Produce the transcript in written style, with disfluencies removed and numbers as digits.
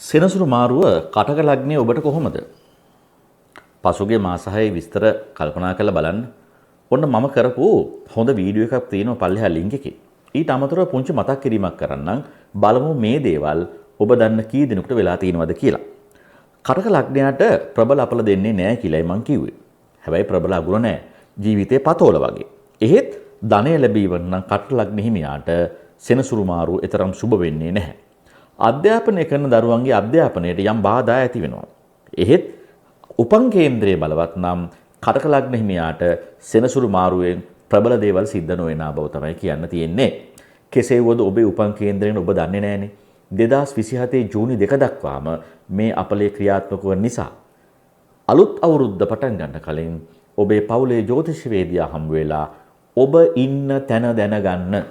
සෙනසුරු මාරුව කටක ලග්නේ ඔබට කොහොමද? පසුගිය මාස 6 විස්තර කල්පනා කරලා බලන්න. ඔන්න මම කරපු හොඳ වීඩියෝ එකක් තියෙනවා පල්ලෙහා ලින්ක් එකේ. ඊට අමතරව පුංචි මතක් කිරීමක් කරන්නම්. බලමු මේ දේවල් ඔබ දන්න කී දිනකට වෙලා තියෙනවද කියලා. කටක ලග්නයට ප්‍රබල අපල දෙන්නේ නැහැ කියලායි මං කිව්වේ. හැබැයි ප්‍රබල අගුණ නැහැ. ජීවිතේ පතෝල වගේ. එහෙත් ධනය ලැබීවන්න නම් කටක ලග්න හිමියාට සෙනසුරු මාරුව එතරම් සුබ වෙන්නේ නැහැ. අධ්‍යාපනය කරන දරුවන්ගේ අධ්‍යාපනයට යම් බාධා ඇති වෙනවා. එහෙත් උපන් කේන්ද්‍රයේ බලවත් නම් කටක ලග්න හිමියාට සෙනසුරු මාරුවෙන් ප්‍රබල දේවල් සිද්ධ නොවන බව තමයි කියන්න තියෙන්නේ. කෙසේ වුවද ඔබේ උපන් කේන්ද්‍රයෙන් ඔබ දන්නේ නැහනේ. 2027 ජූනි 2 දක්වාම මේ අපලේ ක්‍රියාත්මක වන නිසා අලුත් අවුරුද්ද පටන් ගන්න කලින් ඔබේ පවුලේ ජ්‍යොතිෂ වේදියා හම්බ වෙලා ඔබ ඉන්න තැන දැනගන්න.